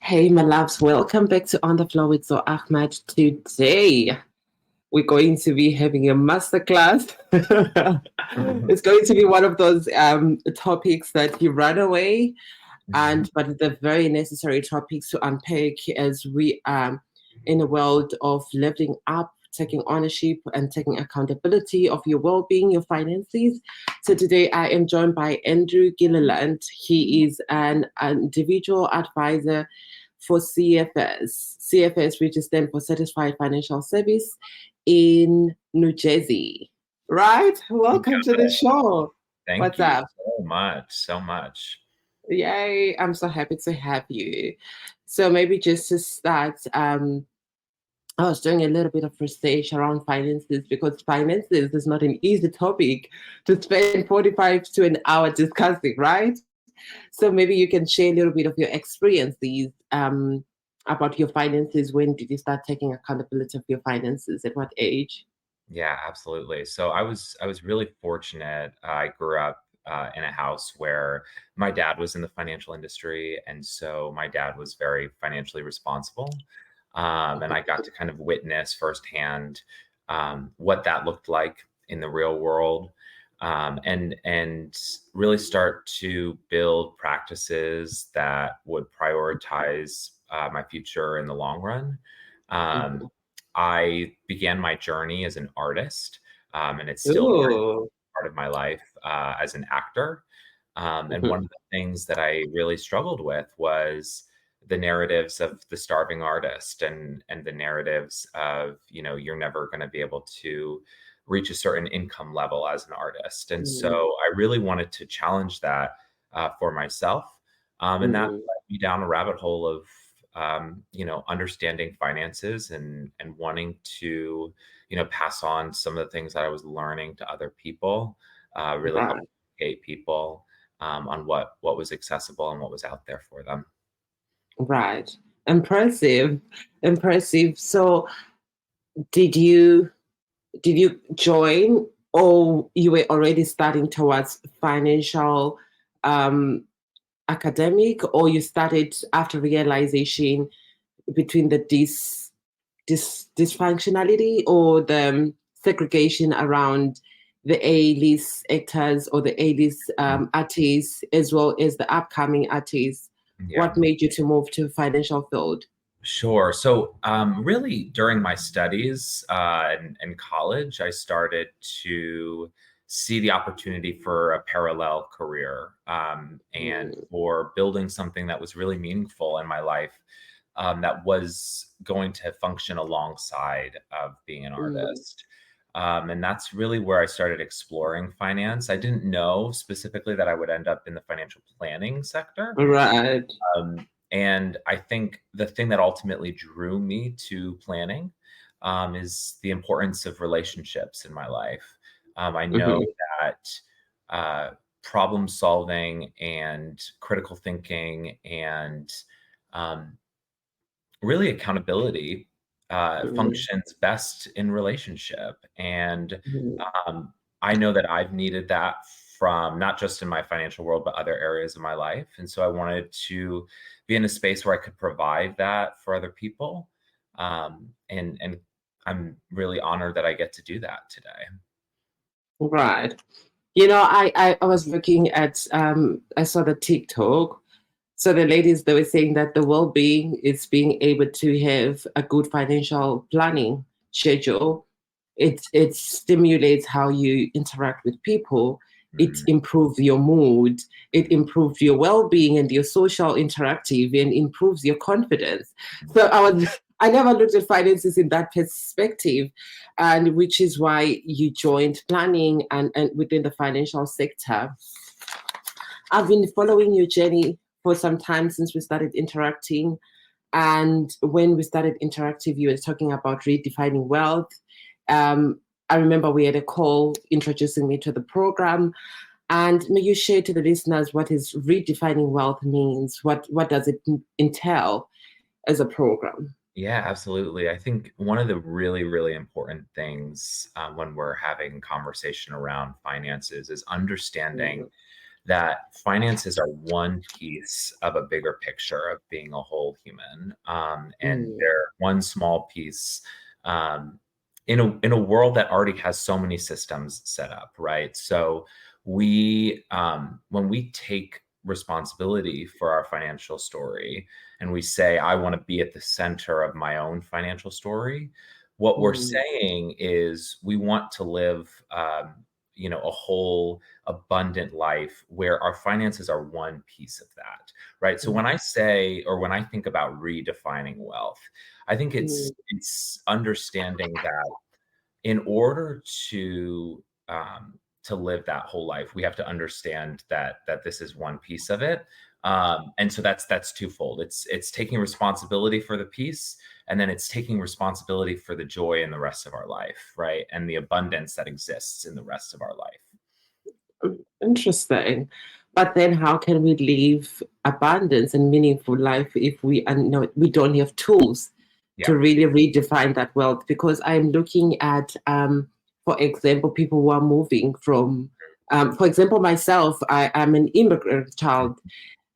Hey, my loves, welcome back to On the Floor with Zo Ahmed. Today, we're going to be having a masterclass. It's going to be one of those topics that you run away, but they're very necessary topics to unpack as we are in a world of leveling up, taking ownership, and taking accountability of your well-being, your finances. So today, I am joined by Andrew Gilliland. He is an individual advisor for CFS, which is then for Satisfied Financial Service in New Jersey. Right? Welcome to the show. Thank What's you up? so much. Yay, I'm so happy to have you. So maybe just to start, I was doing a little bit of research around finances because finances is not an easy topic to spend 45 to an hour discussing, right? So maybe you can share a little bit of your experiences about your finances. When did you start taking accountability of your finances? At what age? Yeah, absolutely. So I was really fortunate. I grew up in a house where my dad was in the financial industry, and so my dad was very financially responsible. And I got to kind of witness firsthand what that looked like in the real world, and really start to build practices that would prioritize my future in the long run. Um, Mhm. I began my journey as an artist, and it's still very Ooh. part of my life as an actor. And one Mhm. of the things that I really struggled with was the narratives of the starving artist and the narratives of, you're never going to be able to reach a certain income level as an artist. And so Mhm. I really wanted to challenge that for myself. And that Mhm. led me down a rabbit hole of understanding finances and wanting to, pass on some of the things that I was learning to other people, really help Right. educate people on what was accessible and what was out there for them. Right. Impressive. Impressive. So did you did you join, or you were already starting towards financial um academic, or you started after realization between the dysfunctionality or the segregation around the A-list actors or the A-list artists as well as the upcoming artists? Yeah. What made you to move to financial field? Sure. So, really, during my studies in college, I started to see the opportunity for a parallel career and Mm, for building something that was really meaningful in my life that was going to function alongside of being an mm, artist. And that's really where I started exploring finance. I didn't know specifically that I would end up in the financial planning sector. right. And I think the thing that ultimately drew me to planning is the importance of relationships in my life. I know Mhm, that problem solving and critical thinking and um, really accountability mhm, functions best in relationship. And mhm. um, I know that I've needed that from not just in my financial world, but other areas of my life. And so I wanted to be in a space where I could provide that for other people. And I'm really honored that I get to do that today. Right. I was looking at I saw the TikTok. So the ladies, they were saying that the well-being is being able to have a good financial planning schedule. It stimulates how you interact with people. It Mhm. improves your mood. It improves your well-being and your social interactive, and improves your confidence. So I never looked at finances in that perspective, and which is why you joined planning and within the financial sector. I've been following your journey for some time since we started interacting. And when we started interactive, you were talking about redefining wealth. I remember we had a call introducing me to the program. And may you share to the listeners what is redefining wealth means? What does it entail as a program? Yeah, absolutely. I think one of the really, really important things when we're having conversation around finances is understanding Mm, that finances are one piece of a bigger picture of being a whole human, and Mm, they're one small piece um, in a world that already has so many systems set up, right? So when we take responsibility for our financial story and we say, I want to be at the center of my own financial story, what we're mm, saying is we want to live, a whole abundant life where our finances are one piece of that, right? So when mm, I say, or when I think about redefining wealth, I think mm, it's understanding that in order to live that whole life, we have to understand that this is one piece of it. And so that's twofold. It's taking responsibility for the piece, and then it's taking responsibility for the joy in the rest of our life, right? And the abundance that exists in the rest of our life. Interesting. But then how can we live abundance and meaningful life if we don't have tools Yeah. to really redefine that wealth? Because I'm looking at, for example, people who are moving from, for example, myself, I am an immigrant child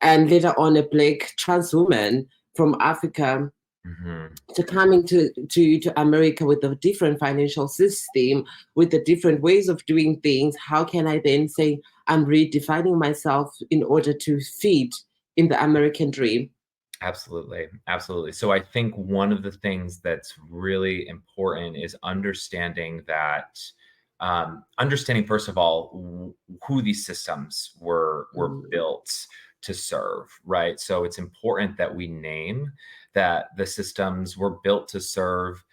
and later on a Black trans woman from Africa Mm-hmm. to coming to America with a different financial system, with the different ways of doing things. How can I then say I'm redefining myself in order to fit in the American dream? Absolutely. Absolutely. So I think one of the things that's really important is understanding that, understanding, first of all, who these systems were Mm, built to serve, right? So it's important that we name that the systems were built to serve,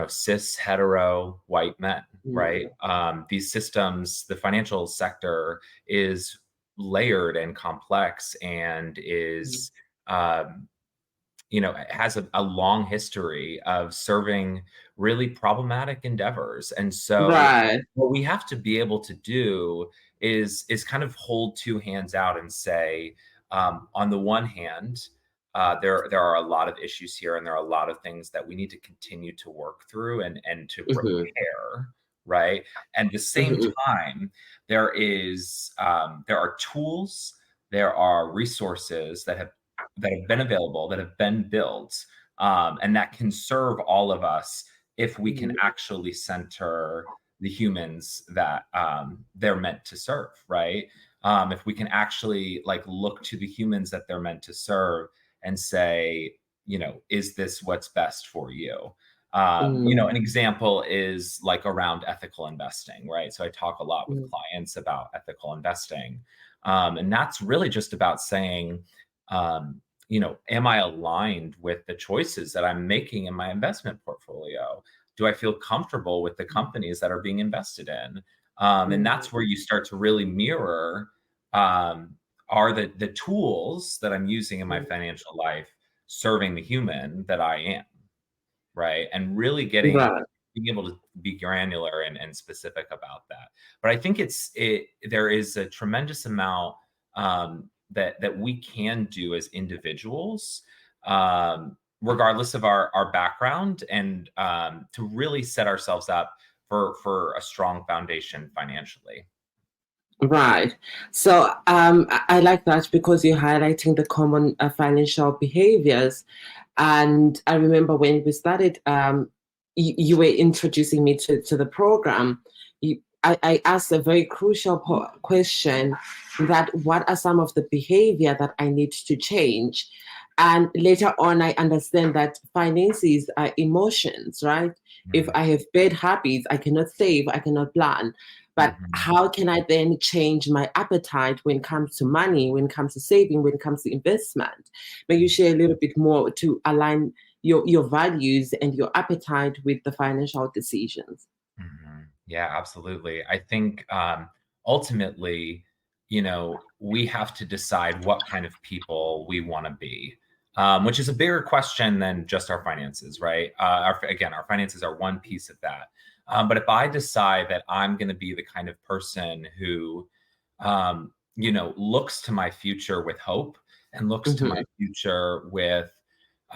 cis, hetero, white men, right? mm, These systems, the financial sector is layered and complex and mm. is um, it has a long history of serving really problematic endeavors. And so Right. what we have to be able to do is kind of hold two hands out and say, on the one hand, there are a lot of issues here, and there are a lot of things that we need to continue to work through and to Hmm. repair, right? And at the same Hmm. time, there are tools, there are resources that have been available, that have been built, and that can serve all of us if we can actually center the humans that they're meant to serve, right? If we can actually like look to the humans that they're meant to serve and say, is this what's best for you? An example is like around ethical investing, right? So I talk a lot with clients about ethical investing. And that's really just about saying, am I aligned with the choices that I'm making in my investment portfolio? Do I feel comfortable with the companies that are being invested in? And that's where you start to really mirror, are the tools that I'm using in my financial life serving the human that I am, right? And really Right. being able to be granular and specific about that. But I think there is a tremendous amount that we can do as individuals, regardless of our background, and to really set ourselves up for a strong foundation financially. Right. So I like that because you're highlighting the common financial behaviors. And I remember when we started, you were introducing me to the program. I asked a very crucial question, that what are some of the behavior that I need to change? And later on, I understand that finances are emotions, right? If Mhm. I have bad habits, I cannot save, I cannot plan. But Mhm. how can I then change my appetite when it comes to money, when it comes to saving, when it comes to investment? May you share a little bit more to align your values and your appetite with the financial decisions? Yeah, absolutely. I think ultimately, we have to decide what kind of people we want to be, which is a bigger question than just our finances, right? Again, our finances are one piece of that. But if I decide that I'm going to be the kind of person who, looks to my future with hope and looks to my Hmm. future with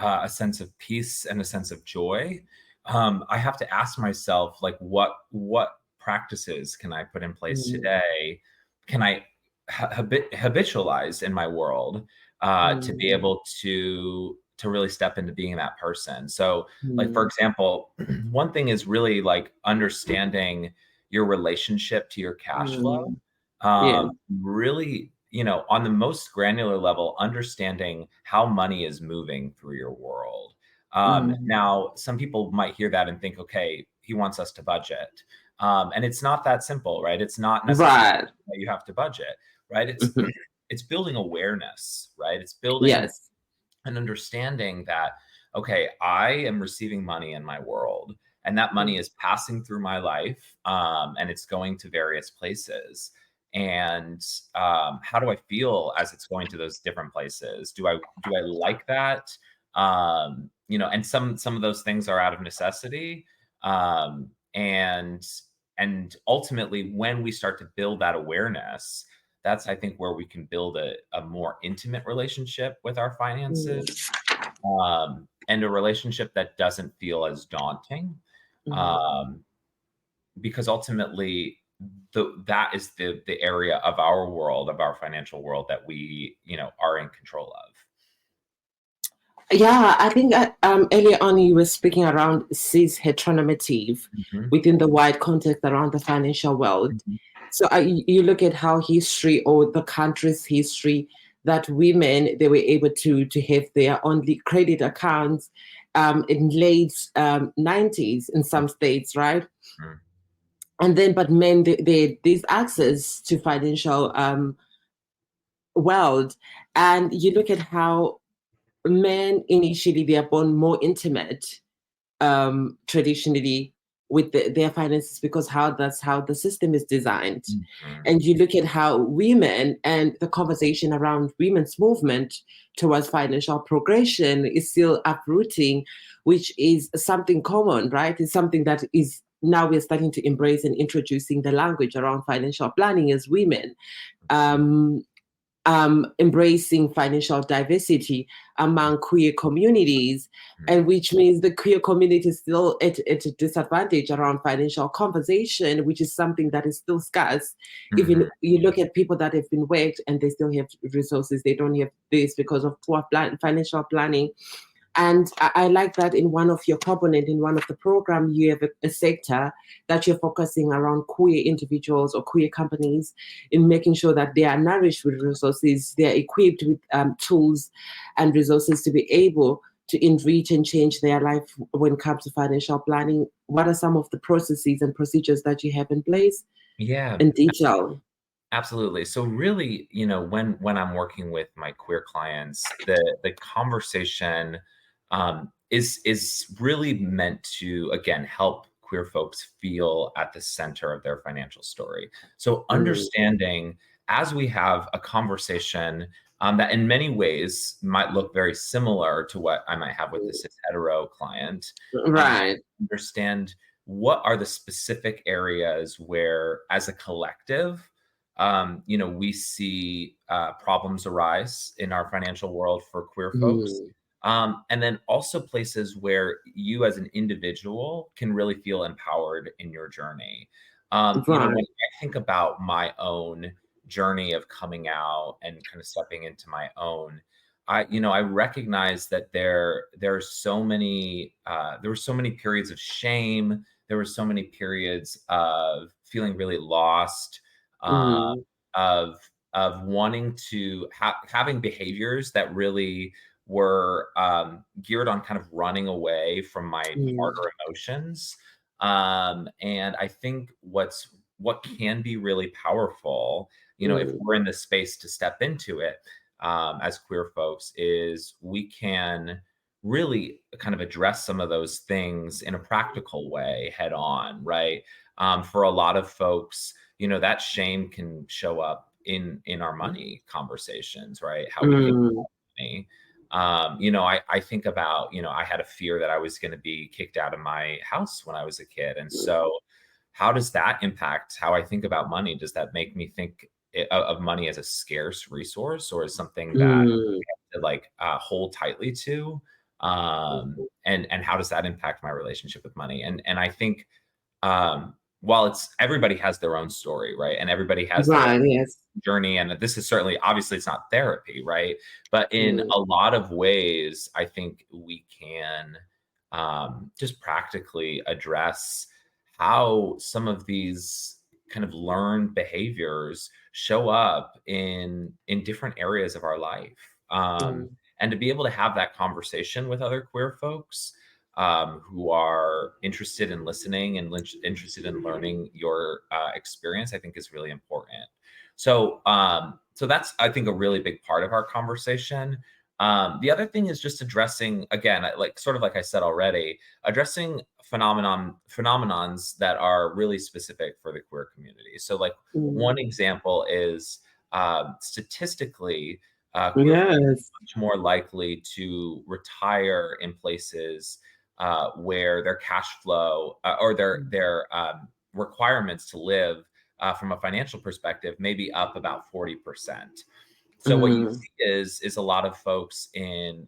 a sense of peace and a sense of joy, I have to ask myself, like, what practices can I put in place today? Can I habitualized in my world to be Mm, able to really step into being that person. So, like for mm, example, one thing is really like understanding your relationship to your cash flow. mm. Yeah. Really, on the most granular level, understanding how money is moving through your world. Mm. Now, some people might hear that and think, okay, he wants us to budget. And it's not that simple, right? It's not necessarily Right. that you have to budget, right? It's Mhm. it's building awareness, right? It's building Yes. an understanding that, okay, I am receiving money in my world, and that money Mm, is passing through my life, and it's going to various places. And how do I feel as it's going to those different places? Do I like that? And some of those things are out of necessity. And ultimately, when we start to build that awareness, that's, I think, where we can build a more intimate relationship with our finances, mm, and a relationship that doesn't feel as daunting, mm. um, because ultimately that is the area of our world, of our financial world, that we are in control of. Yeah, I think earlier on you were speaking around cis heteronormative Mhm, within the wide context around the financial world. mhm, So you look at how history or the country's history that women they were able to have their only credit accounts in late 90s in some states, right? mhm, And then but men they this access to financial world, and you look at how men initially they are born more intimate traditionally with their finances because how that's how the system is designed. mhm, And you look at how women and the conversation around women's movement towards financial progression is still uprooting, which is something common, right? It's something that is now we're starting to embrace and introducing the language around financial planning as women. Um, Embracing financial diversity among queer communities, and which means the queer community is still at a disadvantage around financial conversation, which is something that is still scarce. Even mhm. you look at people that have been worked and they still have resources, they don't have this because of poor financial planning. And I like that in one of your component, in one of the program, you have a sector that you're focusing around queer individuals or queer companies in making sure that they are nourished with resources, they're equipped with tools and resources to be able to enrich and change their life when it comes to financial planning. What are some of the processes and procedures that you have in place Yeah. in detail? Absolutely. So really, when I'm working with my queer clients, the conversation is really meant to, again, help queer folks feel at the center of their financial story. So Mm, understanding, as we have a conversation that in many ways might look very similar to what I might have with the cis hetero client, um, right. understand what are the specific areas where, as a collective, we see problems arise in our financial world for queer folks. Mm, And then also places where you as an individual can really feel empowered in your journey. When right. I think about my own journey of coming out and kind of stepping into my own, I recognize that there were so many periods of shame. There were so many periods of feeling really lost, uh, Mm, of wanting to having behaviors that really were geared on kind of running away from my mm, harder emotions. And I think what can be really powerful, if mm, we're in the space to step into it, as queer folks, is we can really kind of address some of those things in a practical way head on, right? For a lot of folks, that shame can show up in our money conversations, right? How we think mm. about money. I think about, I had a fear that I was going to be kicked out of my house when I was a kid. And so how does that impact how I think about money? Does that make me think of money as a scarce resource, or as something that Mm, to like hold tightly to? And how does that impact my relationship with money? And I think, while it's everybody has their own story, right? And everybody has their Right, own yes. journey. And this is certainly, obviously, it's not therapy, right? But in Mm, a lot of ways, I think we can just practically address how some of these kind of learned behaviors show up in different areas of our life. mm, And to be able to have that conversation with other queer folks who are interested in listening and interested in learning your experience, I think is really important. So that's, I think, a really big part of our conversation. The other thing is just addressing, again, like sort of like I said already, addressing phenomenons that are really specific for the queer community. So, like, mm. one example is statistically, queer folks Yes. are much more likely to retire in places where their cash flow or their requirements to live from a financial perspective may be up about 40%. So what you Mm, see is a lot of folks in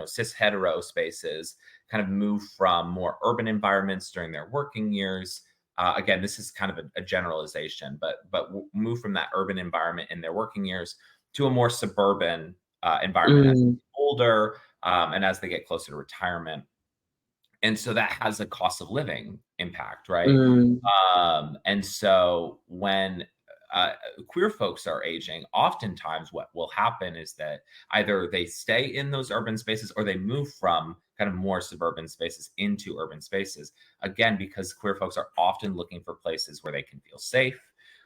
cis hetero spaces kind of move from more urban environments during their working years. Again, this is kind of a generalization, but move from that urban environment in their working years to a more suburban environment as they mm, get older and as they get closer to retirement. And so that has a cost of living impact, right? mm, And so when uh, queer folks are aging, oftentimes what will happen is that either they stay in those urban spaces or they move from kind of more suburban spaces into urban spaces. Again, because queer folks are often looking for places where they can feel safe,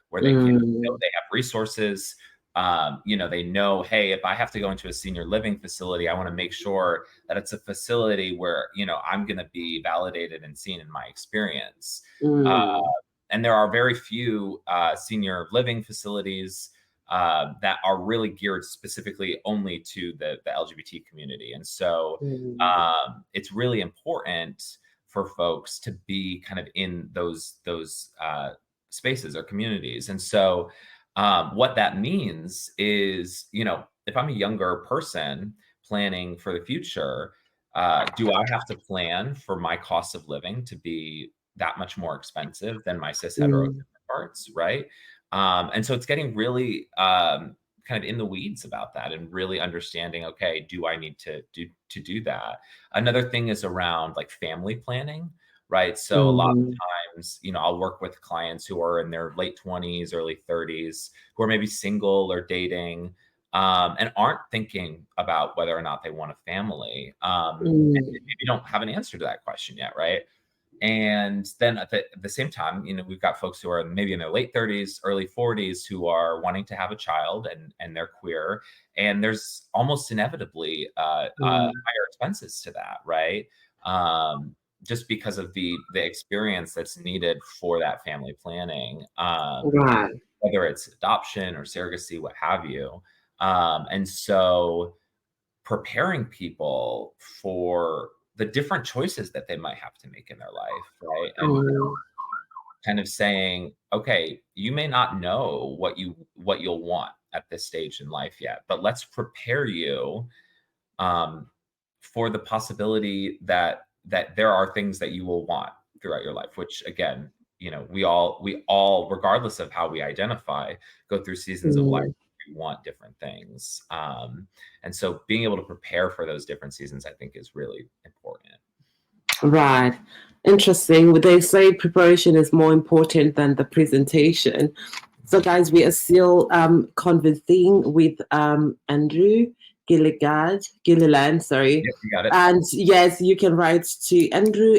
where they can know mm, they have resources. They know, hey, if I have to go into a senior living facility, I want to make sure that it's a facility where, I'm going to be validated and seen in my experience. Uh, mm, and there are very few senior living facilities that are really geared specifically only to the LGBT community. And so mm, it's really important for folks to be kind of in those spaces or communities. And so what that means is, if I'm a younger person planning for the future, do I have to plan for my cost of living to be that much more expensive than my cis hetero mm, parts, right? And so it's getting really kind of in the weeds about that and really understanding, okay, do I need to do that? Another thing is around like family planning, right? So a lot mm, of times, I'll work with clients who are in their late 20s, early 30s, who are maybe single or dating, and aren't thinking about whether or not they want a family. And mm, maybe don't have an answer to that question yet, right? And then at the same time, we've got folks who are maybe in their late 30s, early 40s who are wanting to have a child and they're queer. And there's almost inevitably mm. higher expenses to that, right? Just because of the experience that's needed for that family planning, Right. whether it's adoption or surrogacy, what have you. And so preparing people for the different choices that they might have to make in their life, right? And Mm, kind of saying, okay, you may not know what you'll want at this stage in life yet, but let's prepare you um, for the possibility that there are things that you will want throughout your life, which again, we all, regardless of how we identify, go through seasons of life. mm. We want different things. And so being able to prepare for those different seasons, I think, is really important. Right. Interesting. They say preparation is more important than the presentation. So, guys, we are still conversing with Andrew Gilliland, sorry. Yep, you got it. And yes, you can write to Andrew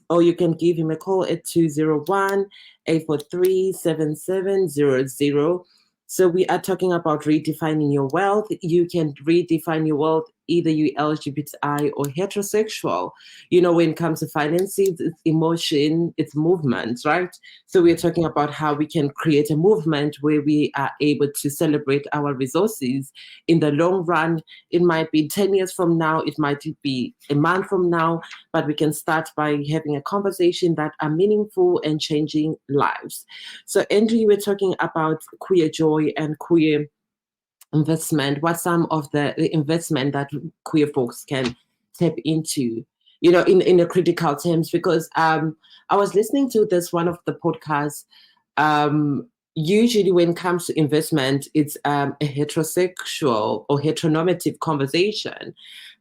or you can give him a call at 201-843-7700. So we are talking about redefining your wealth. You can redefine your wealth, either you LGBTI or heterosexual. When it comes to finances, it's emotion, it's movement, right? So we're talking about how we can create a movement where we are able to celebrate our resources in the long run. It might be 10 years from now, it might be a month from now, but we can start by having a conversation that are meaningful and changing lives. So Andrew, you were talking about queer joy and queer investment. What some of the investment that queer folks can tap into? in a critical terms, because I was listening to this one of the podcasts. Usually when it comes to investment, it's a heterosexual or heteronormative conversation,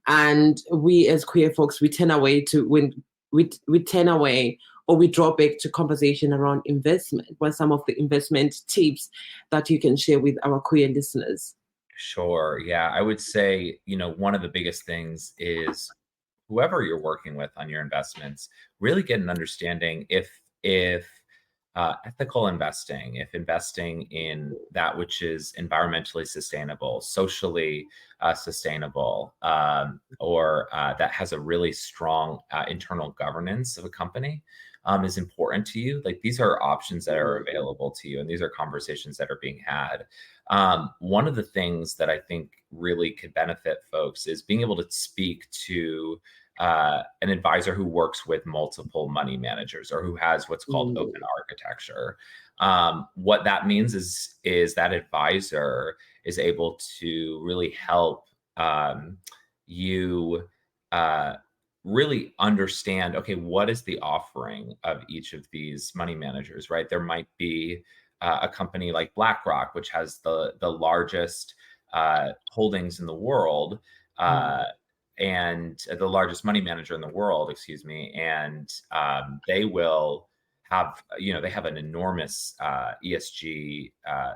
and we as queer folks, we turn away to when we turn away or we draw back to conversation around investment. What some of the investment tips that you can share with our queer listeners? Sure. Yeah. I would say, one of the biggest things is whoever you're working with on your investments, really get an understanding if ethical investing, if investing in that which is environmentally sustainable, socially sustainable, or that has a really strong internal governance of a company, is important to you. Like, these are options that are available to you, and these are conversations that are being had. One of the things that I think really could benefit folks is being able to speak to an advisor who works with multiple money managers, or who has what's called open architecture. What that means is that advisor is able to really help you really understand, okay, what is the offering of each of these money managers, right? There might be a company like BlackRock, which has the largest holdings in the world, and the largest money manager in the world, excuse me, and they will have, they have an enormous ESG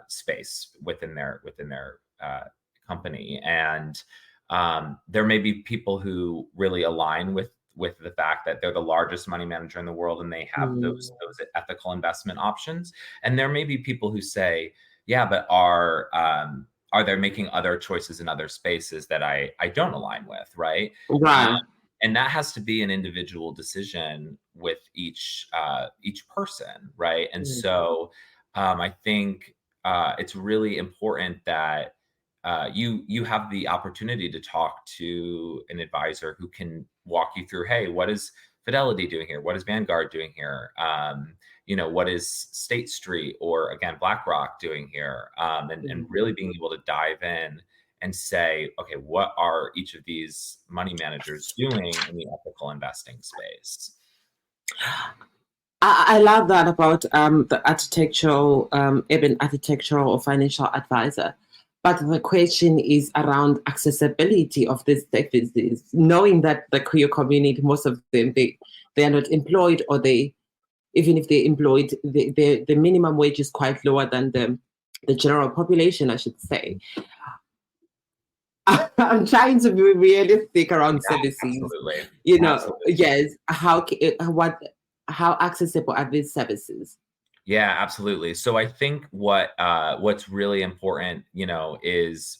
space within their company, and there may be people who really align with the fact that they're the largest money manager in the world and they have those ethical investment options, and there may be people who say, yeah, but are they making other choices in other spaces that I don't align with, right? Right. And that has to be an individual decision with each person, right? And so I think it's really important that you have the opportunity to talk to an advisor who can walk you through, hey, what is Fidelity doing here? What is Vanguard doing here? What is State Street, or again, BlackRock doing here? And really being able to dive in and say, okay, what are each of these money managers doing in the ethical investing space? I love that about the architectural, urban architectural or financial advisor. But the question is around accessibility of these services, knowing that the queer community, most of them, they are not employed, or even if they're employed, the minimum wage is quite lower than the general population, I should say. I'm trying to be realistic around services. Absolutely. Absolutely. Yes. How accessible are these services? Yeah, absolutely. So I think what's really important, is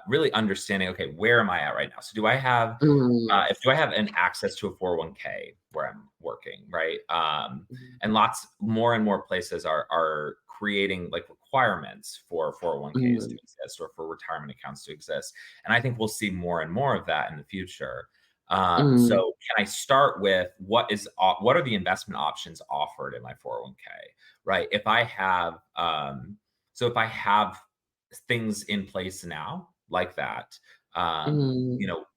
really understanding, okay, where am I at right now? So do I have an access to a 401k where I'm working, right? And more and more places are creating like requirements for 401ks to exist, or for retirement accounts to exist. And I think we'll see more and more of that in the future. So can I start with what are the investment options offered in my 401k, right? If I have things in place now like that,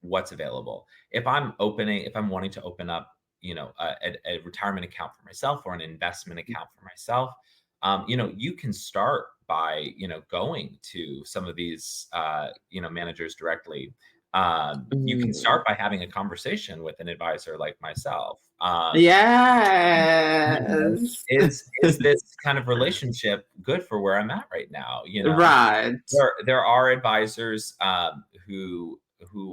what's available. If I'm wanting to open up, a retirement account for myself, or an investment account for myself, you can start by, going to some of these, managers directly. You can start by having a conversation with an advisor like myself. Yes. Is this kind of relationship good for where I'm at right now? Right. There are advisors who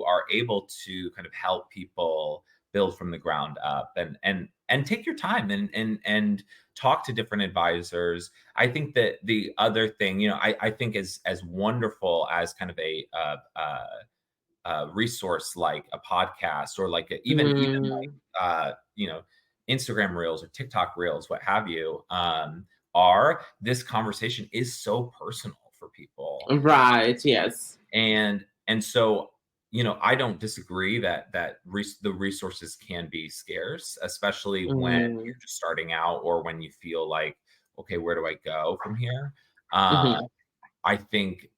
are able to kind of help people build from the ground up, and take your time and talk to different advisors. I think that the other thing, I think as wonderful as kind of a resource like a podcast, or like even like Instagram reels or TikTok reels, what have you, this conversation is so personal for people. Right. Yes. And so, I don't disagree that the resources can be scarce, especially when you're just starting out, or when you feel like, okay, where do I go from here? I think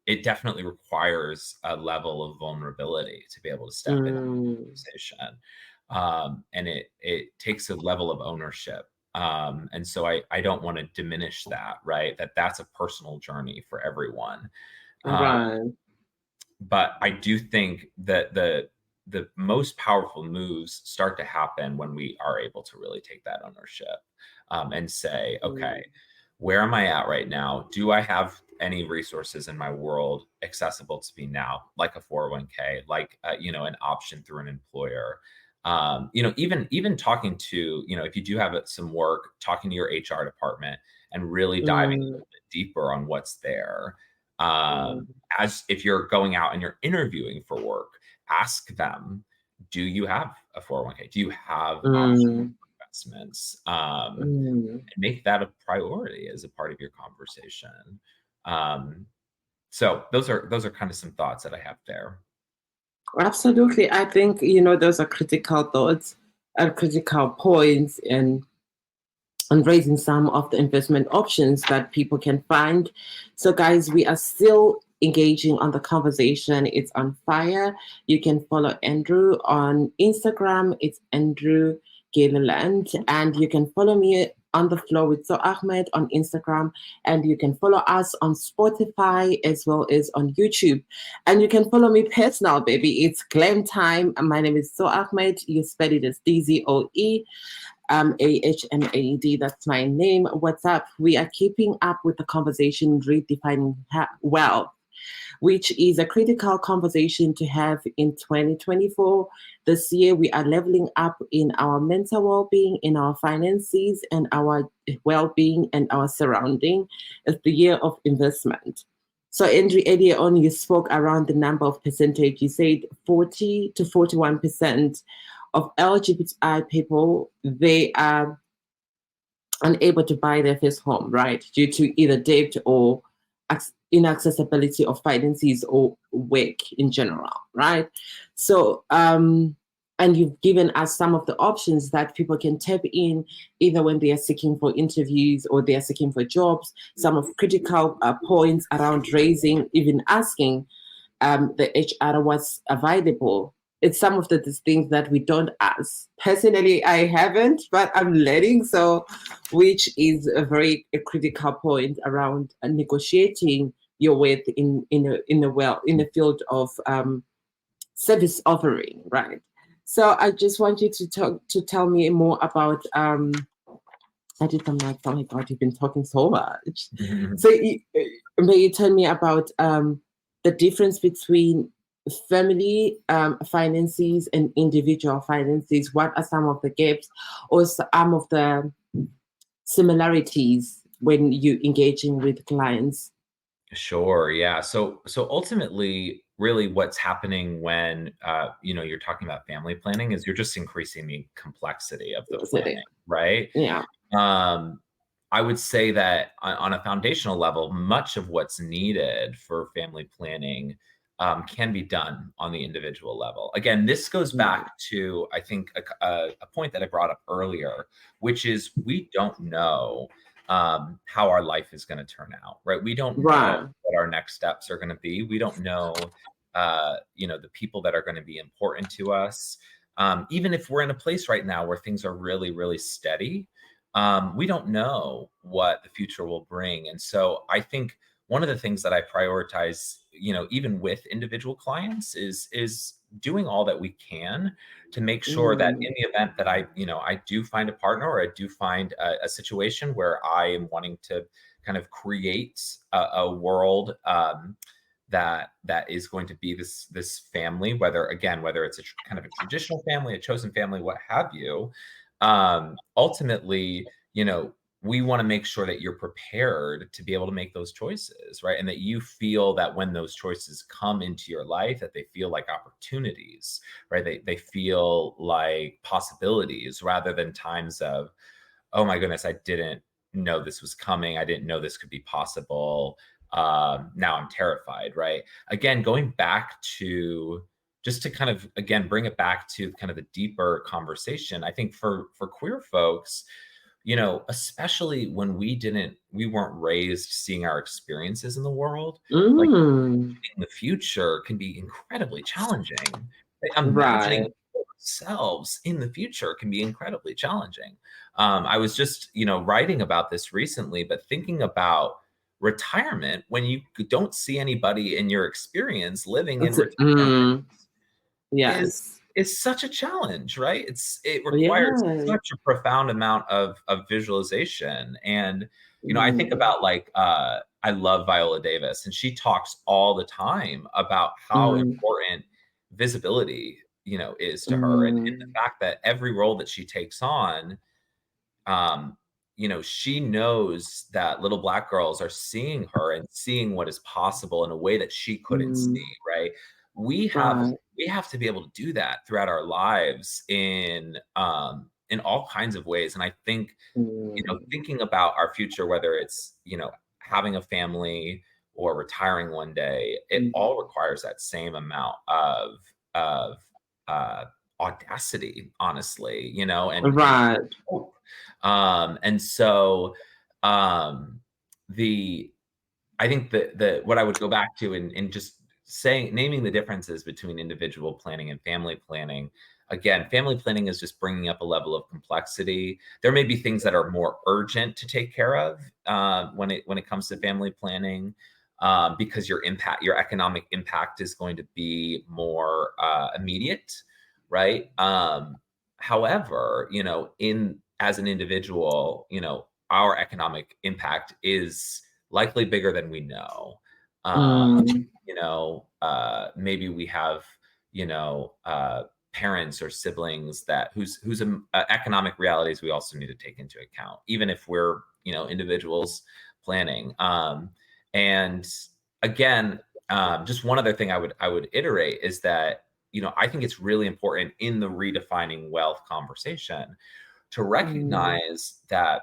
it definitely requires a level of vulnerability to be able to step in a conversation. And it takes a level of ownership. And so I don't want to diminish that, right? That's a personal journey for everyone. Right. But I do think that the most powerful moves start to happen when we are able to really take that ownership, and say, okay, where am I at right now? Do I have any resources in my world accessible to me now, like a 401k, like an option through an employer? Even talking to, if you do have some work, talking to your HR department and really diving a little bit deeper on what's there. As if you're going out and you're interviewing for work, ask them, do you have a 401k? Do you have options, investments? And make that a priority as a part of your conversation. So those are kind of some thoughts that I have there. Absolutely. I think, those are critical thoughts and critical points and raising some of the investment options that people can find. So, guys, we are still engaging on the conversation. It's on fire. You can follow Andrew on Instagram. It's Andrew Gilliland. And you can follow me on the floor with So Ahmed on Instagram. And you can follow us on Spotify as well as on YouTube. And you can follow me personal, baby. It's Glam Time. My name is So Ahmed. You spell it as DZOE. Ahmed. That's my name. What's up? We are keeping up with the conversation redefining wealth, which is a critical conversation to have in 2024. This year, we are leveling up in our mental well-being, in our finances, and our well-being and our surrounding. It's the year of investment. So, Andrew, earlier on, you spoke around the number of percentage. You said 40 to 41% of LGBTI people, they are unable to buy their first home, right? Due to either debt or inaccessibility of finances or work in general, right? So, and you've given us some of the options that people can tap in either when they are seeking for interviews or they are seeking for jobs, some of critical points around raising, even asking the HR what's available. It's some of the things that we don't ask. Personally, I haven't, but I'm learning. So, which is a critical point around negotiating your worth in the field of service offering, right? So, I just want you to tell me more about. I did the mic. Oh my God, you've been talking so much. So, may you tell me about the difference between family finances and individual finances? What are some of the gaps or some of the similarities when you engaging with clients? Sure. Yeah. So ultimately, really, what's happening when you're talking about family planning is you're just increasing the complexity of the planning, right? Yeah. I would say that on a foundational level, much of what's needed for family planning can be done on the individual level. Again, this goes back to, I think, a point that I brought up earlier, which is we don't know how our life is going to turn out, right? We don't know what our next steps are going to be. We don't know, the people that are going to be important to us. Even if we're in a place right now where things are really, really steady, we don't know what the future will bring. And so I think one of the things that I prioritize, even with individual clients is doing all that we can to make sure that in the event that I do find a partner or I do find a situation where I am wanting to kind of create a world that is going to be this family, whether it's a kind of a traditional family, a chosen family, what have you. Ultimately, we want to make sure that you're prepared to be able to make those choices, right? And that you feel that when those choices come into your life, that they feel like opportunities, right? They feel like possibilities rather than times of, oh my goodness, I didn't know this was coming. I didn't know this could be possible. Now I'm terrified, right? Again, going back to just to kind of, again, bring it back to kind of the deeper conversation. I think for queer folks, especially when we weren't raised seeing our experiences in the world, like Mm, in the future can be incredibly challenging. Like, imagining right. ourselves in the future can be incredibly challenging. I was just, writing about this recently, but thinking about retirement when you don't see anybody in your experience living in It's, retirement is yes. is such a challenge, right? It requires Yeah. such a profound amount of visualization. And I think Mm, about, like, I love Viola Davis, and she talks all the time about how mm, important visibility, is to her, and mm, the fact that every role that she takes on, um, she knows that little Black girls are seeing her and seeing what is possible in a way that she couldn't mm, see, right? We have right. we have to be able to do that throughout our lives in all kinds of ways. And I think, Mm, thinking about our future, whether it's, having a family or retiring one day, it mm, all requires that same amount of uh, audacity, honestly, and right. hope. And so, um, the I think the what I would go back to, and just saying, naming the differences between individual planning and family planning. Again, family planning is just bringing up a level of complexity. There may be things that are more urgent to take care of, when it comes to family planning, because your economic impact is going to be more immediate, right? However, in as an individual, our economic impact is likely bigger than we know. Mm, Maybe we have, parents or siblings whose economic realities we also need to take into account, even if we're, individuals planning. And again, just one other thing I would iterate is that, I think it's really important in the redefining wealth conversation to mm, recognize that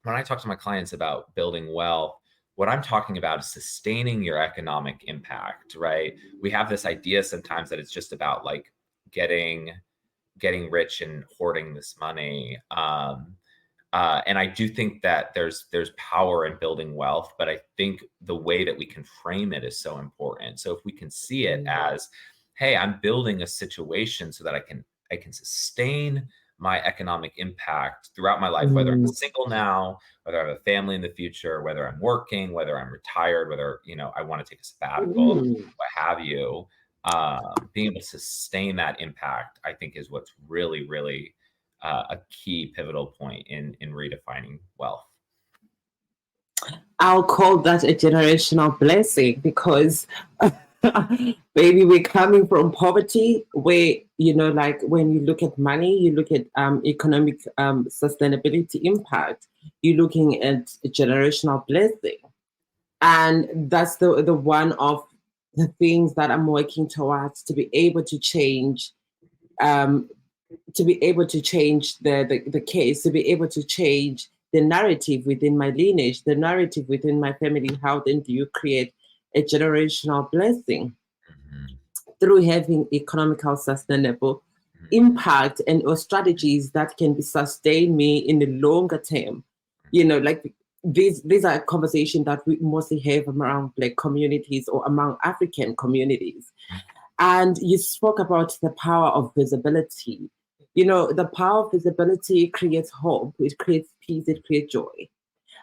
when I talk to my clients about building wealth, what I'm talking about is sustaining your economic impact, right? We have this idea sometimes that it's just about, like, getting rich and hoarding this money. And I do think that there's power in building wealth, but I think the way that we can frame it is so important. So if we can see it mm, as, hey, I'm building a situation so that I can sustain my economic impact throughout my life, whether I'm mm, single now, whether I have a family in the future, whether I'm working, whether I'm retired, whether, I want to take a sabbatical, mm. what have you. Being able to sustain that impact, I think, is what's really, really a key pivotal point in redefining wealth. I'll call that a generational blessing because maybe we're coming from poverty where, like when you look at money, you look at economic sustainability impact, you're looking at a generational blessing. And that's the one of the things that I'm working towards to be able to change, um, the case, to be able to change the narrative within my lineage, the narrative within my family. How then do you create a generational blessing Mhm, through having economical sustainable mhm, impact and or strategies that can be sustain me in the longer term? Like these are conversations that we mostly have around Black communities or among African communities. And you spoke about the power of visibility. The power of visibility creates hope, it creates peace, it creates joy.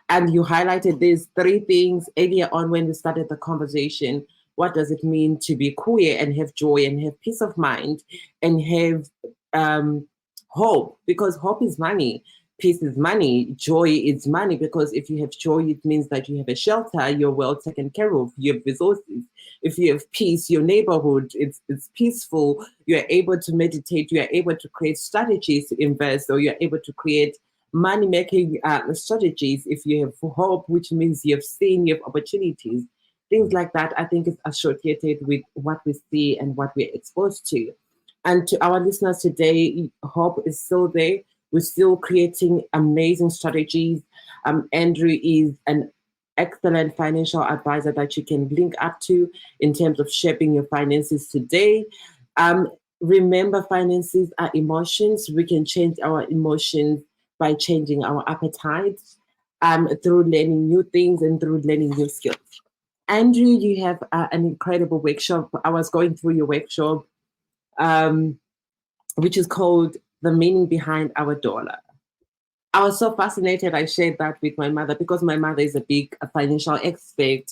And you highlighted these three things earlier on when we started the conversation. What does it mean to be queer and have joy and have peace of mind and have um, hope? Because hope is money, peace is money, joy is money. Because if you have joy, it means that you have a shelter, you're well taken care of, you have resources. If you have peace, your neighborhood it's peaceful. You're able to meditate. You are able to create strategies to invest, or you're able to create money making strategies. If you have hope, which means you have seen, you have opportunities, things like that, I think is associated with what we see and what we're exposed to. And to our listeners today, hope is still there. We're still creating amazing strategies. Andrew is an excellent financial advisor that you can link up to in terms of shaping your finances today. Um, Remember, finances are emotions. We can change our emotions by changing our appetites, through learning new things and through learning new skills. Andrew, you have an incredible workshop. I was going through your workshop, which is called The Meaning Behind Our Dollar. I was so fascinated. I shared that with my mother because my mother is a big financial expert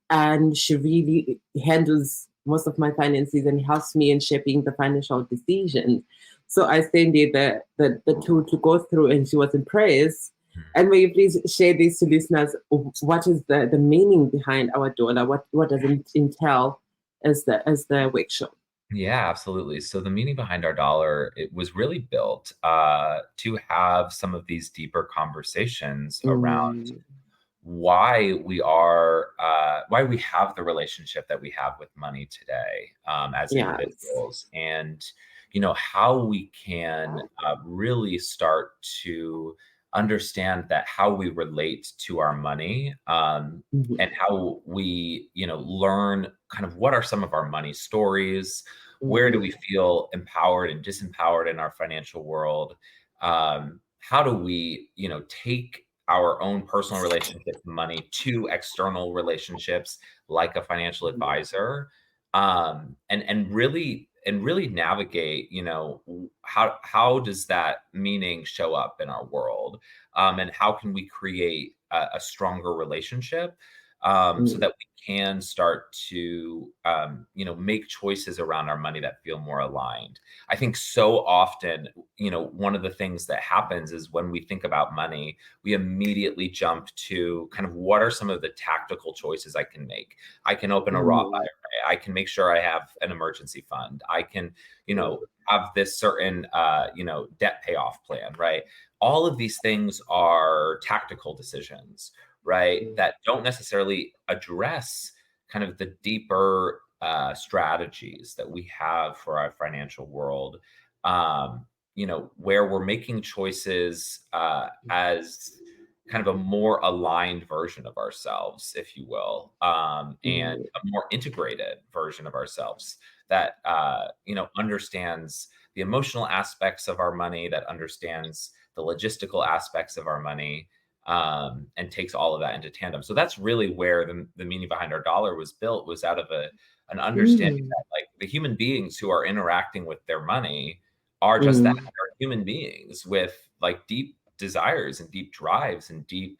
and she really handles most of my finances and helps me in shaping the financial decisions. So I sent her the tool to go through and she was impressed. And will you please share this to listeners? What is the meaning behind our dollar? What does it entail as the workshop? Yeah, absolutely. So the meaning behind our dollar, it was really built to have some of these deeper conversations around Mm, why we have the relationship that we have with money today, as yes. individuals, and how we can really start to understand that how we relate to our money, Mhm, and how we learn kind of what are some of our money stories, where do we mhm, feel empowered and disempowered in our financial world, how do we take our own personal relationship to money to external relationships like a financial mhm, advisor, and really navigate how does that meaning show up in our world, and how can we create a stronger relationship, so mhm, that we can start to make choices around our money that feel more aligned. I think so often, one of the things that happens is when we think about money, we immediately jump to kind of what are some of the tactical choices I can make. I can open a Roth mhm, IRA. I can make sure I have an emergency fund. I can, have this certain, debt payoff plan, right? All of these things are tactical decisions, right? mhm, That don't necessarily address kind of the deeper strategies that we have for our financial world, where we're making choices as kind of a more aligned version of ourselves, if you will, and mhm, a more integrated version of ourselves that understands the emotional aspects of our money, that understands the logistical aspects of our money, and takes all of that into tandem. So that's really where the meaning behind our dollar was built, was out of an understanding mhm, that like the human beings who are interacting with their money are just that, mhm, they're human beings with like deep desires and deep drives and deep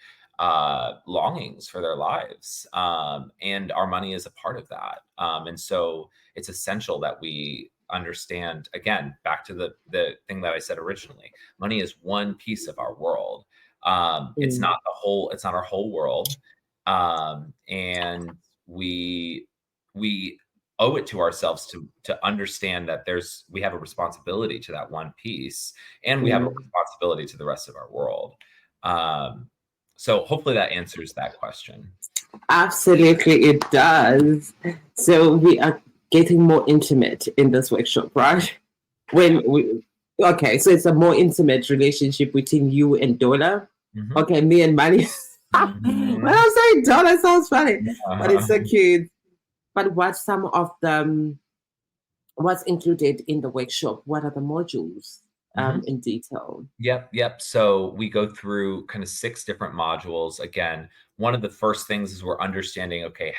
longings for their lives, and our money is a part of that, and so it's essential that we understand, again, back to the thing that I said originally, money is one piece of our world. mhm, It's not our whole world. And we owe it to ourselves to understand that we have a responsibility to that one piece, and we have a mhm. responsibility to the rest of our world. Um, so hopefully that answers that question. Absolutely, it does. So we are getting more intimate in this workshop, right? Yeah. When we Okay, so it's a more intimate relationship between you and dollar. Hmm. Okay, me and money. When Hmm. I'm saying dollar, it sounds funny, but it's Uh, so cute. But what's some of the what's included in the workshop? What are the modules in detail? Yep, yep. So we go through kind of 6 different modules. Again, one of the first things is we're understanding, okay,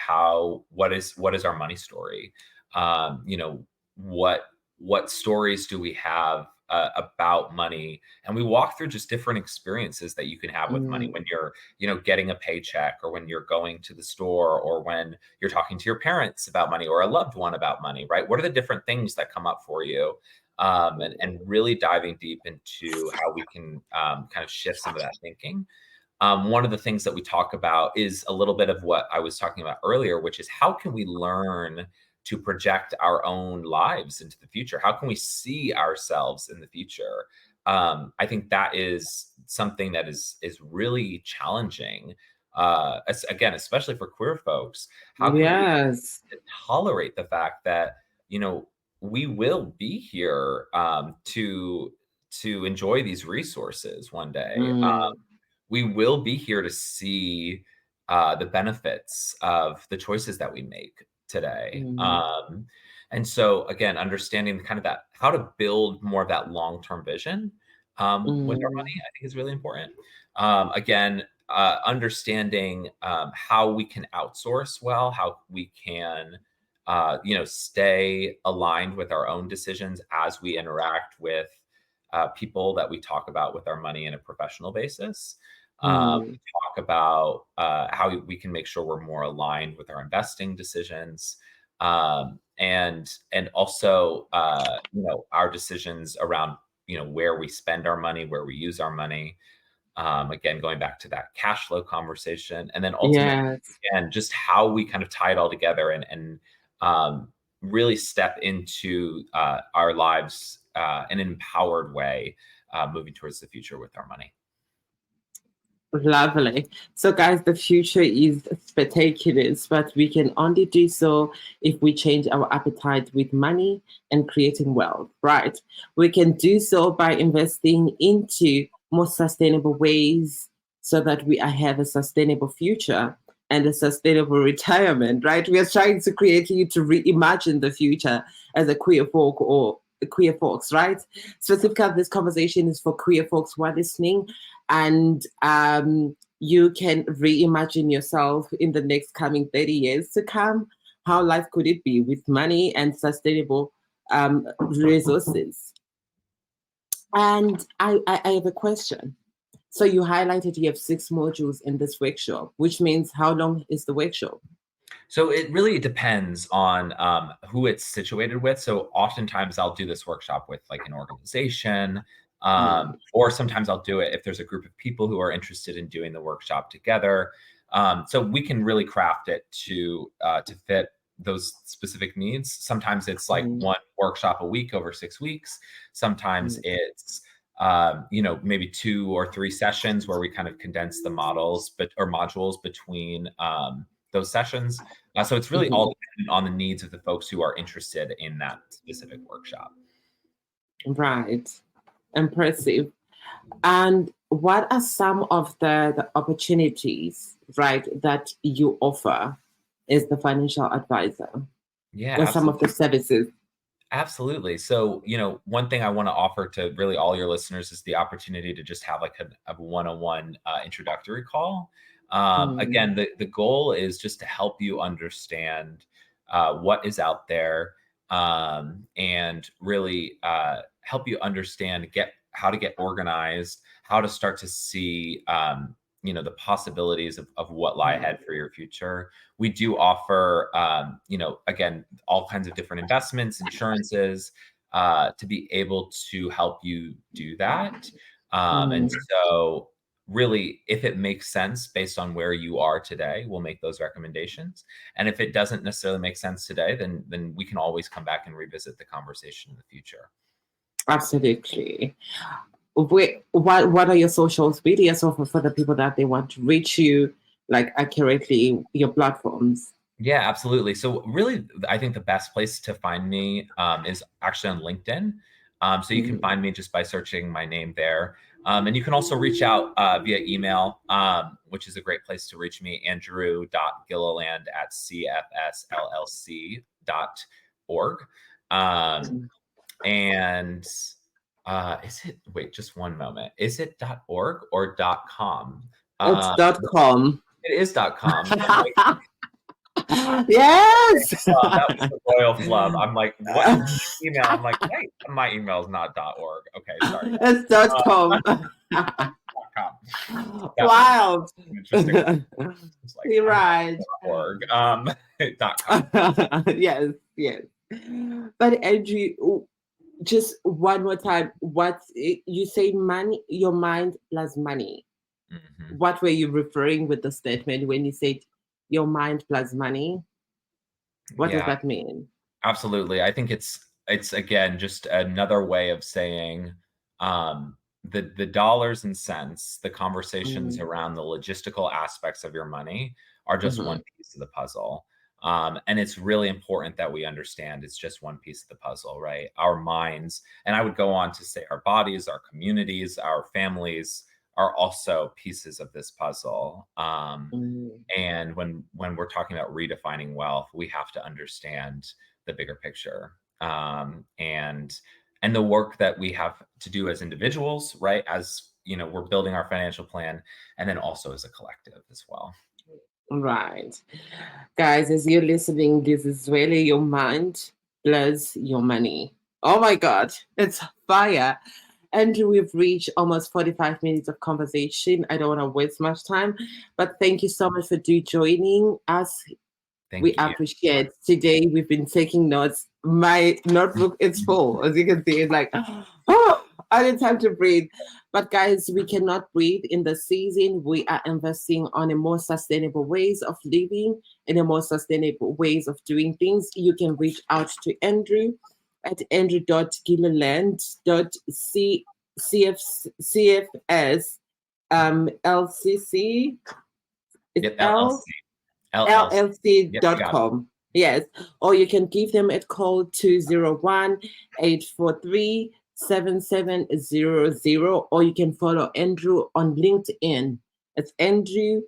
what is our money story? Um, you know, what what stories do we have about money? And we walk through just different experiences that you can have with money Mm, when you're, getting a paycheck, or when you're going to the store, or when you're talking to your parents about money, or a loved one about money, right? What are the different things that come up for you? And really diving deep into how we can kind of shift some of that thinking. One of the things that we talk about is a little bit of what I was talking about earlier, which is how can we learn to project our own lives into the future? How can we see ourselves in the future? I think that is something that is really challenging. Again, especially for queer folks, how can we yes. tolerate the fact that you know we will be here, to enjoy these resources one day. Mm, We will be here to see the benefits of the choices that we make today. mm, And so, again, understanding kind of that, how to build more of that long term vision, with our money, I think is really important. Again, understanding how we can outsource well, how we can, stay aligned with our own decisions as we interact with people that we talk about with our money in a professional basis. We talk about how we can make sure we're more aligned with our investing decisions, and also our decisions around where we spend our money, where we use our money. Again, going back to that cash flow conversation, and then ultimately, Yes. and just how we kind of tie it all together and really step into our lives in an empowered way, moving towards the future with our money. Lovely. So, guys, the future is spectacular, but we can only do so if we change our appetite with money and creating wealth, right? We can do so by investing into more sustainable ways so that we have a sustainable future and a sustainable retirement, right? We are trying to create you to reimagine the future as a queer folk or queer folks, right? Specifically, this conversation is for queer folks who are listening, and you can reimagine yourself in the next coming 30 years to come. How life could it be with money and sustainable resources? And I have a question. So you highlighted you have 6 modules in this workshop, which means how long is the workshop? So it really depends on who it's situated with. So oftentimes I'll do this workshop with like an organization, or sometimes I'll do it if there's a group of people who are interested in doing the workshop together. So we can really craft it to fit those specific needs. Sometimes it's like one workshop a week over 6 weeks. Sometimes it's maybe 2 or 3 sessions where we kind of condense the modules between those sessions. So it's really all dependent on the needs of the folks who are interested in that specific workshop. Right. Impressive. And what are some of the opportunities, right, that you offer as the financial advisor? Yeah, or some of the services? Absolutely. So, one thing I want to offer to really all your listeners is the opportunity to just have like a one-on-one introductory call. Again, the goal is just to help you understand what is out there, and really help you understand how to get organized, how to start to see the possibilities of what lie ahead for your future. We do offer again, all kinds of different investments, insurances, to be able to help you do that. And so really, if it makes sense based on where you are today, we'll make those recommendations. And if it doesn't necessarily make sense today, then we can always come back and revisit the conversation in the future. Absolutely. What are your social media so for the people that they want to reach you like accurately, your platforms? Yeah, absolutely. So really, I think the best place to find me is actually on LinkedIn. So you can find me just by searching my name there. And you can also reach out via email, which is a great place to reach me, andrew.gilliland@cfsllc.org. And just one moment. Is it .org or .com? It's .com. It is .com. Yes. That was the royal flub. I'm like, what email? I'm like, wait, my email is not .org. Okay, sorry. It's .com. .com. Wild. Interesting. You're right. .org. .com. Yes. But Andrew, just one more time, you say money, your mind plus money. What were you referring with the statement when you said your mind plus money? What does that mean? Absolutely. I think it's again just another way of saying the dollars and cents, the conversations around the logistical aspects of your money are just one piece of the puzzle. And it's really important that we understand it's just one piece of the puzzle, right? Our minds, and I would go on to say our bodies, our communities, our families are also pieces of this puzzle. And when we're talking about redefining wealth, we have to understand the bigger picture. And and the work that we have to do as individuals, right? As you know, we're building our financial plan, and then also as a collective as well. Right. Guys, as you're listening, this is really your mind plus your money. Oh my God, it's fire. And we've reached almost 45 minutes of conversation. I don't want to waste much time, but thank you so much for joining us. We Thank you. appreciate today. We've been taking notes. My notebook is full, as you can see. It's like, oh, I didn't have to breathe. But guys, we cannot breathe in the season. We are investing on a more sustainable ways of living and a more sustainable ways of doing things. You can reach out to Andrew at andrew.gilliland.cfs LCC. It's Yep, LLC. Yep, got it. llc.com. Yes. Or you can give them a call 201-843-7700, or you can follow Andrew on LinkedIn. It's Andrew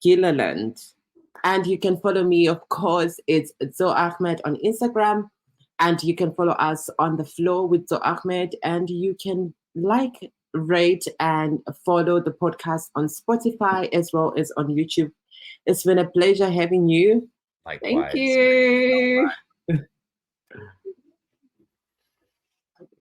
Gilliland. And you can follow me, of course, it's Zo Ahmed on Instagram. And you can follow us on The Flow with Zo Ahmed. And you can like, rate, and follow the podcast on Spotify as well as on YouTube. It's been a pleasure having you. Likewise. Thank you.